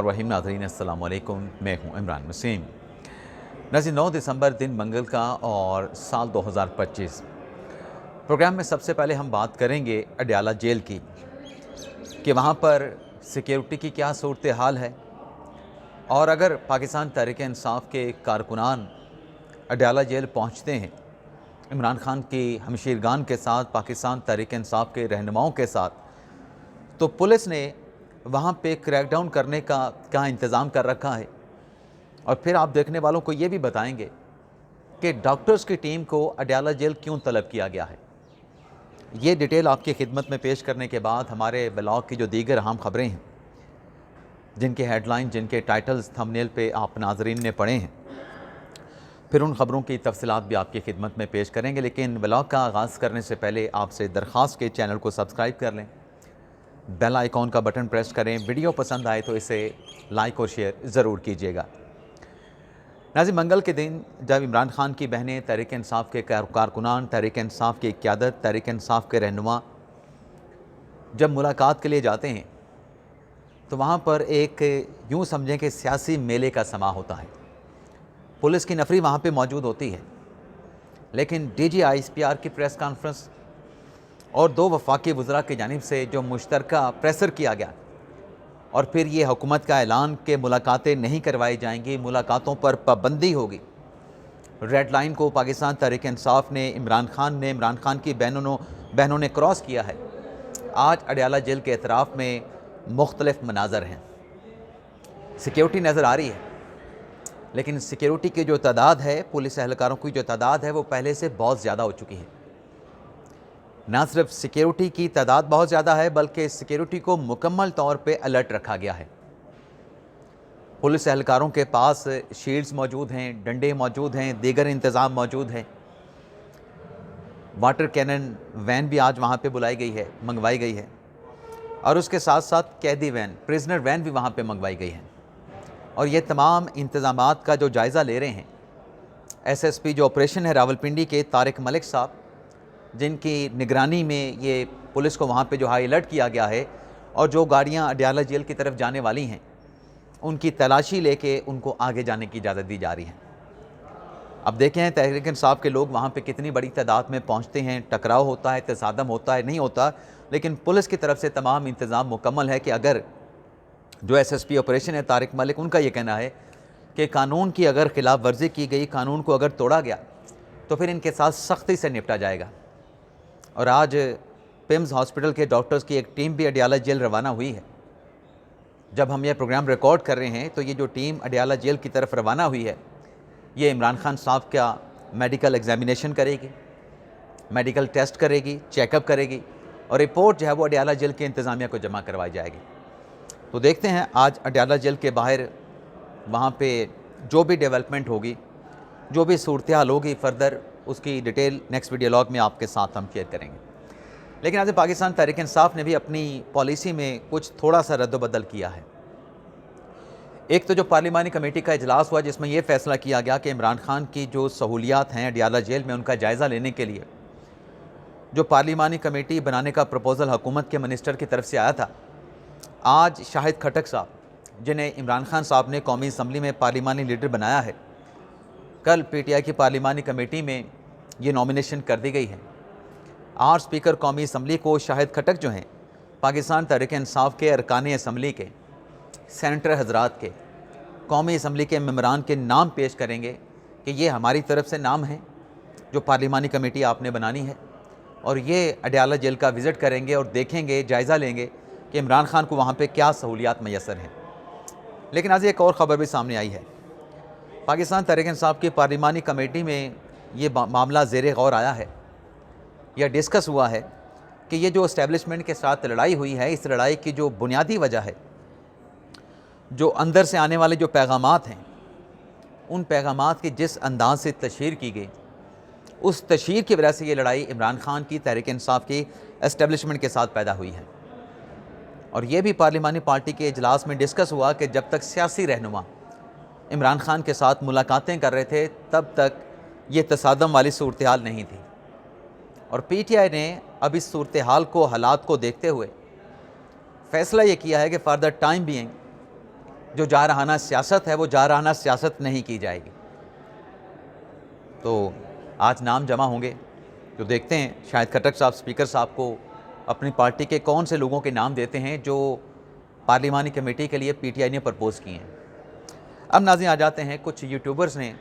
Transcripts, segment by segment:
रहीम नाज़रीन अस्सलाम वालेकुम, मैं हूं इमरान वसीम। नाज़रीन 9 दिसंबर दिन मंगल का और साल 2025। प्रोग्राम में सबसे पहले हम बात करेंगे अडयाला जेल की कि वहां पर सिक्योरिटी की क्या सूरत हाल है, और अगर पाकिस्तान तहरीक इंसाफ के कारकुनान अडयाला जेल पहुंचते हैं इमरान खान की हमशीरगान के साथ, पाकिस्तान तहरीक इंसाफ के रहनुमाओं के साथ, तो पुलिस ने वहाँ पे क्रैकडाउन करने का क्या इंतज़ाम कर रखा है। और फिर आप देखने वालों को ये भी बताएंगे कि डॉक्टर्स की टीम को अडयाला जेल क्यों तलब किया गया है। ये डिटेल आपकी खिदमत में पेश करने के बाद हमारे ब्लॉग की जो दीगर अहम खबरें हैं, जिनके हेडलाइन, जिनके टाइटल्स थंबनेल पे आप नाजरीन ने पढ़े हैं, फिर उन खबरों की तफसीलात भी आपकी खिदमत में पेश करेंगे। लेकिन ब्लॉग का आगाज़ करने से पहले आपसे दरख्वास्त के चैनल को सब्सक्राइब कर लें, बेल आइकॉन का बटन प्रेस करें, वीडियो पसंद आए तो इसे लाइक और शेयर ज़रूर कीजिएगा। नाज़रीन, मंगल के दिन जब इमरान खान की बहनें, तहरीक इंसाफ के कारकुनान, तहरीक इंसाफ की क़यादत, तहरीक इंसाफ के रहनुमा जब मुलाकात के लिए जाते हैं तो वहाँ पर एक यूँ समझें कि सियासी मेले का समा होता है। पुलिस की नफरी वहाँ पे मौजूद होती है, लेकिन DG ISPR की प्रेस कॉन्फ्रेंस और 2 वफाकी वज़रा की जानिब से जो मुश्तरका प्रेशर किया गया, और फिर ये हुकूमत का ऐलान कि मुलाकातें नहीं करवाई जाएंगी, मुलाकातों पर पाबंदी होगी। रेड लाइन को पाकिस्तान तहरीक इंसाफ ने, इमरान खान की बहनों ने क्रॉस किया है। आज अडयाला जेल के एतराफ़ में मुख्तलिफ मनाजर हैं। सिक्योरिटी नज़र आ रही है, लेकिन सिक्योरिटी की जो तादाद है, पुलिस एहलकारों की जो तादाद है, वो पहले से बहुत ज़्यादा हो चुकी है। ना सिर्फ सिक्योरिटी की तादाद बहुत ज़्यादा है, बल्कि सिक्योरिटी को मुकम्मल तौर पे अलर्ट रखा गया है। पुलिस एहलकारों के पास शील्ड्स मौजूद हैं, डंडे मौजूद हैं, दीगर इंतज़ाम मौजूद हैं। वाटर कैनन वैन भी आज वहाँ पे मंगवाई गई है, और उसके साथ साथ कैदी वैन, प्रिजनर वैन भी वहाँ पे मंगवाई गई है। और ये तमाम इंतज़ामात का जो जायज़ा ले रहे हैं SSP जो ऑपरेशन है रावलपिंडी के, तारिक मलिक साहब, जिनकी निगरानी में ये पुलिस को वहाँ पे जो हाई अलर्ट किया गया है, और जो गाड़ियाँ अडयाला जेल की तरफ जाने वाली हैं उनकी तलाशी लेके उनको आगे जाने की इजाज़त दी जा रही है। अब देखें तहरीक इंसाफ के लोग वहाँ पे कितनी बड़ी तादाद में पहुँचते हैं, टकराव होता है, तसादम होता है, नहीं होता, लेकिन पुलिस की तरफ से तमाम इंतज़ाम मुकम्मल है कि अगर जो SSP ऑपरेशन है तारिक मलिक, उनका ये कहना है कि कानून की अगर खिलाफ वर्जी की गई, कानून को अगर तोड़ा गया तो फिर इनके साथ सख्ती से निपटा जाएगा। और आज पिम्स हॉस्पिटल के डॉक्टर्स की एक टीम भी अडयाला जेल रवाना हुई है। जब हम यह प्रोग्राम रिकॉर्ड कर रहे हैं तो ये जो टीम अडयाला जेल की तरफ रवाना हुई है, ये इमरान खान साहब का मेडिकल एग्जामिनेशन करेगी, मेडिकल टेस्ट करेगी, चेकअप करेगी, और रिपोर्ट जो है वो अडयाला जेल के इंतज़ामिया को जमा करवाई जाएगी। तो देखते हैं आज अडयाला जेल के बाहर वहाँ पे जो भी डेवलपमेंट होगी, जो भी सूरत हाल होगी, फर्दर उसकी डिटेल नेक्स्ट वीडियो लॉग में आपके साथ हम शेयर करेंगे। लेकिन आज पाकिस्तान तहरीक इंसाफ ने भी अपनी पॉलिसी में कुछ थोड़ा सा रद्द-बदल किया है। एक तो जो पार्लिमानी कमेटी का इजलास हुआ, जिसमें यह फैसला किया गया कि इमरान खान की जो सहूलियात हैं अडयाला जेल में, उनका जायज़ा लेने के लिए जो पार्लिमानी कमेटी बनाने का प्रपोज़ल हुकूमत के मिनिस्टर की तरफ से आया था, आज शाहिद खटक साहब, जिन्हें इमरान खान साहब ने कौमी असम्बली में पार्लिमानी लीडर बनाया है, कल PTI की पार्लिमानी कमेटी में ये नॉमिनेशन कर दी गई है। आज स्पीकर कौमी असम्बली को शाहिद खटक जो हैं, पाकिस्तान तहरीक इंसाफ के अरकान असम्बली के, सेनेटर हजरात के, कौमी असम्बली के मेंबरान के नाम पेश करेंगे कि ये हमारी तरफ से नाम है जो पार्लिमानी कमेटी आपने बनानी है, और ये अडयाला जेल का विज़िट करेंगे और देखेंगे, जायज़ा लेंगे कि इमरान खान को वहाँ पे क्या सहूलियात मैसर हैं। लेकिन आज एक और ख़बर भी सामने आई है। पाकिस्तान तहरीक इंसाफ की पार्लिमानी कमेटी में ये मामला ज़ेरे गौर आया है, यह डिस्कस हुआ है कि ये जो इस्टेब्लिशमेंट के साथ लड़ाई हुई है, इस लड़ाई की जो बुनियादी वजह है, जो अंदर से आने वाले जो पैगामात हैं, उन पैगामात की जिस अंदाज से तशहीर की गई, उस तशहीर की वजह से ये लड़ाई इमरान खान की तहरीक इंसाफ की इस्टेब्लिशमेंट के साथ पैदा हुई है। और ये भी पार्लिमानी पार्टी के इजलास में डिस्कस हुआ कि जब तक सियासी रहनुमा इमरान खान के साथ मुलाकातें कर रहे थे, तब तक ये तसादम वाली सूरत हाल नहीं थी। और PTI ने अब इस सूरत हाल को, हालात को देखते हुए फ़ैसला ये किया है कि फॉर द टाइम बीइंग जो जारहाना सियासत है वो जारहाना सियासत नहीं की जाएगी। तो आज नाम जमा होंगे, तो देखते हैं शायद खट्टर साहब स्पीकर साहब को अपनी पार्टी के कौन से लोगों के नाम देते हैं जो पार्लिमानी कमेटी के लिए पीटीआई ने प्रपोज़ किए हैं। अब नाज़रीन आ जाते हैं, कुछ यूट्यूबर्स ने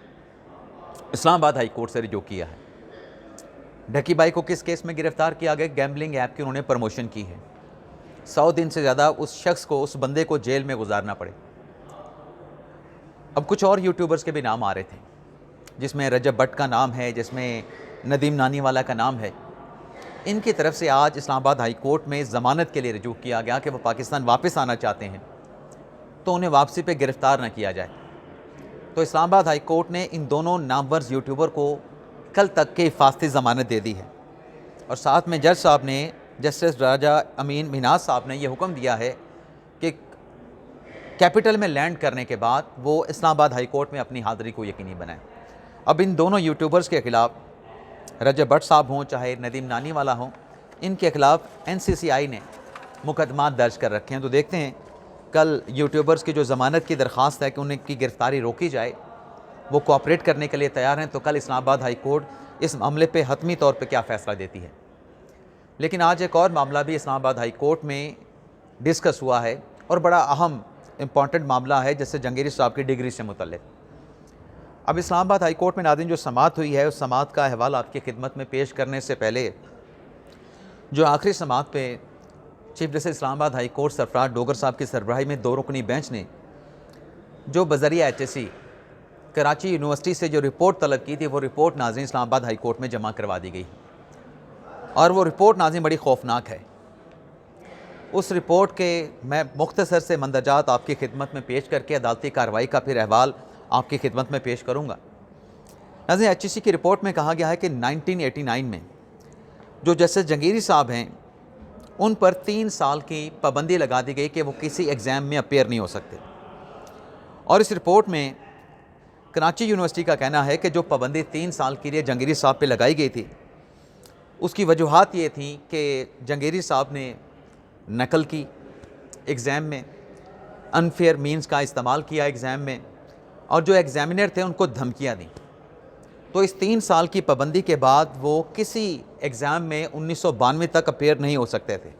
इस्लामाबाद हाई कोर्ट से रिजू किया है। ढकी बाई को किस केस में गिरफ्तार किया गया? गैम्बलिंग ऐप की उन्होंने प्रमोशन की है। 100 दिन से ज़्यादा उस शख्स को, उस बंदे को जेल में गुजारना पड़े। अब कुछ और यूट्यूबर्स के भी नाम आ रहे थे, जिसमें रजब भट्ट का नाम है, जिसमें नदीम नानीवाला का नाम है। इनकी तरफ से आज इस्लामाबाद हाई कोर्ट में ज़मानत के लिए रजू किया गया कि वो पाकिस्तान वापस आना चाहते हैं तो उन्हें वापसी पे गिरफ़्तार न किया जाए। तो इस्लामाबाद हाई कोर्ट ने इन दोनों नामवर यूट्यूबर को कल तक के हिफाजती ज़मानत दे दी है और साथ में जज साहब ने, जस्टिस राजा अमीन मिनाज साहब ने यह हुक्म दिया है कि कैपिटल में लैंड करने के बाद वो इस्लामाबाद हाई कोर्ट में अपनी हाज़िरी को यकीनी बनाएं। अब इन दोनों यूट्यूबर्स के ख़िलाफ़, रजब भट्ट साहब हों चाहे नदीम नानीवाला हों, इनके ख़िलाफ़ NCCI ने मुकदमा दर्ज कर रखे हैं। तो देखते हैं कल यूट्यूबर्स की जो ज़मानत की दरख्वास्त है कि उनकी गिरफ़्तारी रोकी जाए, वो कोऑपरेट करने के लिए तैयार हैं, तो कल इस्लामाबाद हाई कोर्ट इस मामले पे हतमी तौर पे क्या फ़ैसला देती है। लेकिन आज एक और मामला भी इस्लामाबाद हाई कोर्ट में डिस्कस हुआ है और बड़ा अहम इम्पॉर्टेंट मामला है, जैसे जहांगीर साहब की डिग्री से मुतल्लिक़। अब इस्लामाबाद हाई कोर्ट में नाज़रीन जो समाअत हुई है, उस समाअत का अहवाल आपकी खिदमत में पेश करने से पहले जो आखिरी समाअत पे chief justice Islamabad high court Sarfaraz Dogar साहब की सरबराही में 2 रुकनी बेंच ने जो बज़रिया HSC कराची यूनिवर्सिटी से जो रिपोर्ट तलब की थी, वो रिपोर्ट नाज़रीन इस्लामाबाद हाई कोर्ट में जमा करवा दी गई और वो रिपोर्ट नाज़रीन बड़ी खौफनाक है। उस रिपोर्ट के मैं मुख्तसर से मंदरजात आपकी खिदमत में पेश करके अदालती कार्रवाई का फिर अहवाल आपकी खिदमत में पेश करूँगा। नाज़रीन HSC की रिपोर्ट में कहा गया है कि 1989 में जो जस्टिस जहांगीर साहब हैं उन पर 3 साल की पाबंदी लगा दी गई कि वो किसी एग्ज़ाम में अपीयर नहीं हो सकते। और इस रिपोर्ट में कराची यूनिवर्सिटी का कहना है कि जो पाबंदी 3 साल के लिए जहांगीर साहब पे लगाई गई थी, उसकी वजूहात ये थी कि जहांगीर साहब ने नकल की एग्ज़ाम में, अनफेयर मीन्स का इस्तेमाल किया एग्ज़ाम में, और जो एग्ज़ामिनर थे उनको धमकियाँ दी। तो इस 3 साल की पाबंदी के बाद वो किसी एग्ज़ाम में 1992 तक अपीयर नहीं हो सकते थे।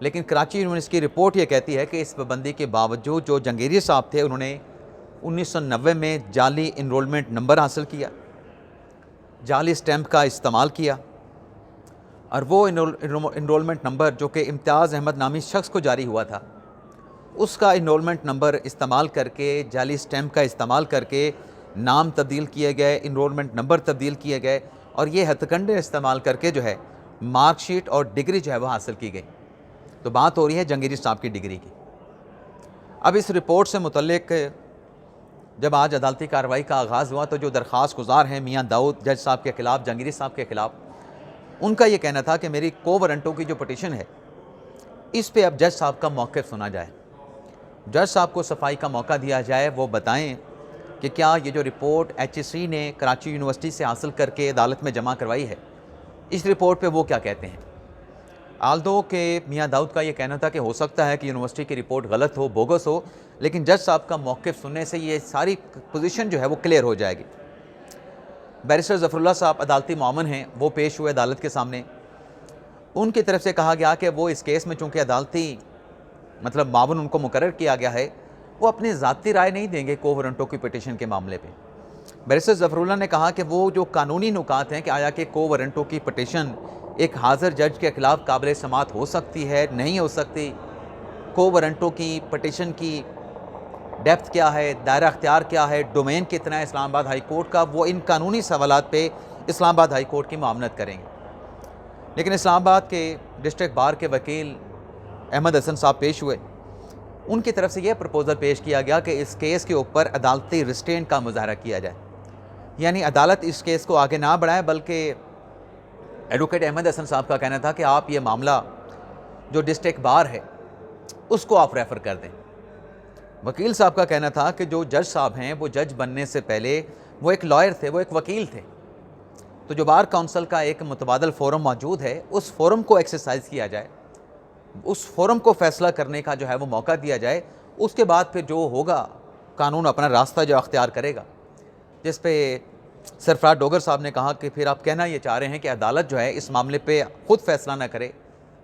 लेकिन कराची यूनिवर्सिटी की रिपोर्ट ये कहती है कि इस पाबंदी के बावजूद जो जहांगीर साहब थे उन्होंने 1990 में जाली इनरोलमेंट नंबर हासिल किया, जाली स्टैम्प का इस्तेमाल किया और वो इनरोलमेंट नंबर जो कि इम्तियाज़ अहमद नामी शख्स को जारी हुआ था, उसका इनरोलमेंट नंबर इस्तेमाल करके, जाली स्टैम्प का इस्तेमाल करके नाम तब्दील किए गए, इनरोलमेंट नंबर तब्दील किए गए और ये हथकंडे इस्तेमाल करके जो है मार्कशीट और डिग्री जो है वो हासिल की गई। तो बात हो रही है जहांगीर साहब की डिग्री की। अब इस रिपोर्ट से मुतल्लिक जब आज अदालती कार्रवाई का आगाज़ हुआ तो जो दरख्वास्त गुजार हैं मियाँ दाऊद जज साहब के ख़िलाफ़, जहांगीर साहब के ख़िलाफ़, उनका ये कहना था कि मेरी को वारंटों की जो पटिशन है इस पे अब जज साहब का मौक़िफ़ सुना जाए, जज साहब को सफाई का मौका दिया जाए, वो बताएं कि क्या ये जो रिपोर्ट HSC ने कराची यूनिवर्सिटी से हासिल करके अदालत में जमा करवाई है, इस रिपोर्ट पे वो क्या कहते हैं। आल्दो के मियाँ दाऊद का ये कहना था कि हो सकता है कि यूनिवर्सिटी की रिपोर्ट गलत हो, बोगस हो, लेकिन जज साहब का मौक़िफ़ सुनने से ये सारी पोजीशन जो है वो क्लियर हो जाएगी। बैरिस्टर ज़फ़रुल्लाह साहब अदालती मामन हैं, वो पेश हुए अदालत के सामने। उनकी तरफ से कहा गया कि वो इस केस में चूँकि अदालती मामून उनको मुकर्रर किया गया है, वो अपनी ज़ाती राय नहीं देंगे को वारंटों की पटिशन के मामले पे। बैरिस्टर ज़फ़रुल्लाह ने कहा कि वो जो कानूनी नुकात हैं कि आया कि को वारंटों की पटिशन एक हाज़िर जज के ख़िलाफ़ काबिल समाअत हो सकती है, नहीं हो सकती, को वारंटों की पटिशन की डेप्थ क्या है, दायरा अख्तियार क्या है, डोमेन कितना है इस्लामाबाद हाई कोर्ट का, वो इन कानूनी सवालात पे इस्लामाबाद हाई कोर्ट की मामलत करेंगे। लेकिन इस्लामाबाद के डिस्ट्रिक्ट बार के वकील अहमद हसन साहब पेश हुए, उनकी तरफ से यह प्रपोज़ल पेश किया गया कि इस केस के ऊपर अदालती रिस्ट्रेंट का मुज़ाहरा किया जाए, यानी अदालत इस केस को आगे ना बढ़ाए, बल्कि एडवोकेट अहमद हसन साहब का कहना था कि आप ये मामला जो डिस्ट्रिक्ट बार है उसको आप रेफ़र कर दें। वकील साहब का कहना था कि जो जज साहब हैं वो जज बनने से पहले वो एक लॉयर थे, वो एक वकील थे, तो जो बार काउंसिल का एक मुतबादल फ़ोरम मौजूद है उस फ़ोरम को एक्सरसाइज किया जाए, उस फोरम को फ़ैसला करने का जो है वो मौका दिया जाए उसके बाद फिर जो होगा कानून अपना रास्ता जो अख्तियार करेगा। जिस पे सरफराज डोगर साहब ने कहा कि फिर आप कहना ये चाह रहे हैं कि अदालत जो है इस मामले पे ख़ुद फैसला ना करे,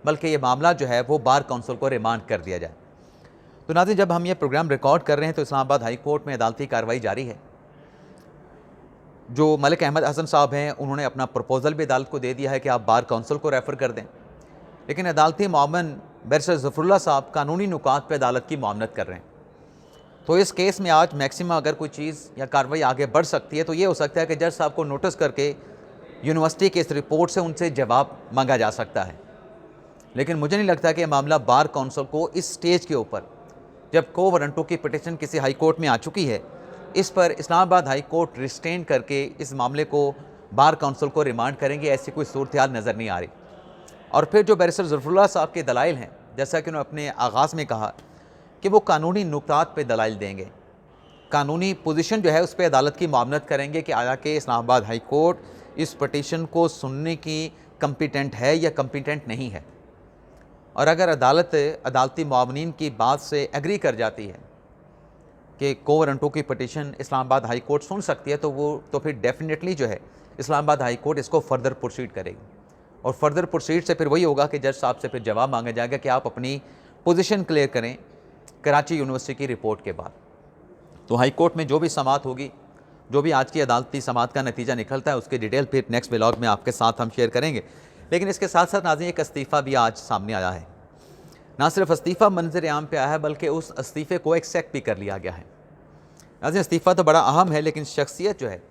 बल्कि ये मामला जो है वो बार काउंसिल को रिमांड कर दिया जाए। तो नाज़रीन, जब हम ये प्रोग्राम रिकॉर्ड कर रहे हैं तो इस्लामाबाद हाई कोर्ट में अदालती कार्रवाई जारी है। जो मलिक अहमद हसन साहब हैं उन्होंने अपना प्रपोज़ल भी अदालत को दे दिया है कि आप बार काउंसिल को रेफ़र कर दें, लेकिन अदालती मामन बैरिस्टर ज़फ़रुल्लाह साहब कानूनी नुकात पर अदालत की मामनत कर रहे हैं। तो इस केस में आज मैक्सिमम अगर कोई चीज़ या कार्रवाई आगे बढ़ सकती है तो ये हो सकता है कि जज साहब को नोटिस करके यूनिवर्सिटी के इस रिपोर्ट से उनसे जवाब मांगा जा सकता है। लेकिन मुझे नहीं लगता कि मामला बार काउंसिल को इस स्टेज के ऊपर, जब को वारंटों की पिटीशन किसी हाई कोर्ट में आ चुकी है, इस पर इस्लामाबाद हाई कोर्ट रिस्ट्रेन करके इस मामले को बार काउंसिल को रिमांड करेंगे, ऐसी कोई सूरत हाल नज़र नहीं आ रही। और फिर जो बैरिस्टर ज़फ़रुल्लाह साहब के दलाइल हैं, जैसा कि उन्होंने अपने आगाज़ में कहा कि वो कानूनी नुकात पे दलाइल देंगे, कानूनी पोजीशन जो है उस पर अदालत की मामनत करेंगे कि आया कि इस्लामाबाद हाई कोर्ट इस पटिशन को सुनने की कम्पिटेंट है या कम्पिटेंट नहीं है। और अगर अदालत अदालती मामनीन की बात से एग्री कर जाती है कि को वारंटों की पटिशन इस्लामाबाद हाई कोर्ट सुन सकती है, तो फिर डेफिनेटली जो है इस्लामाबाद हाई कोर्ट इसको फ़र्दर प्रोसीड करेगी। और फर्दर प्रोसीड से फिर वही होगा कि जज साहब से फिर जवाब मांगा जाएगा कि आप अपनी पोजीशन क्लियर करें कराची यूनिवर्सिटी की रिपोर्ट के बाद। तो हाई कोर्ट में जो भी समाअत होगी, जो भी आज की अदालती समाअत का नतीजा निकलता है, उसकी डिटेल फिर नेक्स्ट व्लॉग में आपके साथ हम शेयर करेंगे। लेकिन इसके साथ साथ नाज़रीन, एक इस्तीफ़ा भी आज सामने आया है। ना सिर्फ इस्तीफ़ा मंजर आम पे आया है, बल्कि उस इस्तीफ़े को एक्सेप्ट भी कर लिया गया है। नाज़रीन, इस्तीफ़ा तो बड़ा अहम है, लेकिन शख्सियत जो है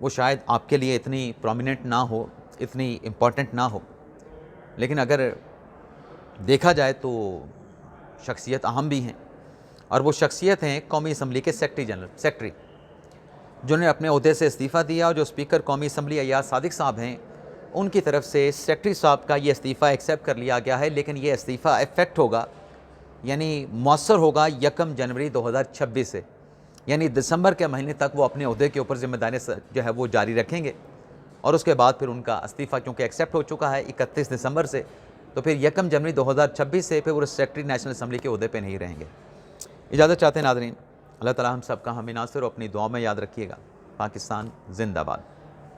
वो शायद आपके लिए इतनी प्रोमिनेंट ना हो, इतनी इम्पॉर्टेंट ना हो, लेकिन अगर देखा जाए तो शख्सियत अहम भी हैं। और वो शख्सियत हैं कौमी असम्बली के सेक्रेटरी, जिन्होंने अपने ओहदे से इस्तीफ़ा दिया। और जो स्पीकर कौमी असम्बली अय्याज सादिक साहब हैं, उनकी तरफ से सेक्रेटरी साहब का ये इस्तीफ़ा एक्सेप्ट कर लिया गया है। लेकिन ये इस्तीफ़ा इफ़ेक्ट होगा, यानी मौसर होगा 1 जनवरी 2026 से, यानी दिसंबर के महीने तक वो अपने ओहदे के ऊपर ज़िम्मेदारी जो है वो जारी रखेंगे। और उसके बाद फिर उनका इस्तीफ़ा क्योंकि एक्सेप्ट हो चुका है 31 दिसंबर से, तो फिर 1 जनवरी 2026 से फिर वो सेक्रेटरी नेशनल असम्बली के ओहदे पे नहीं रहेंगे। इजाज़त चाहते हैं नाज़रीन, अल्लाह ताला हम सब का हमें नासिर और अपनी दुआ में याद रखिएगा। पाकिस्तान जिंदाबाद।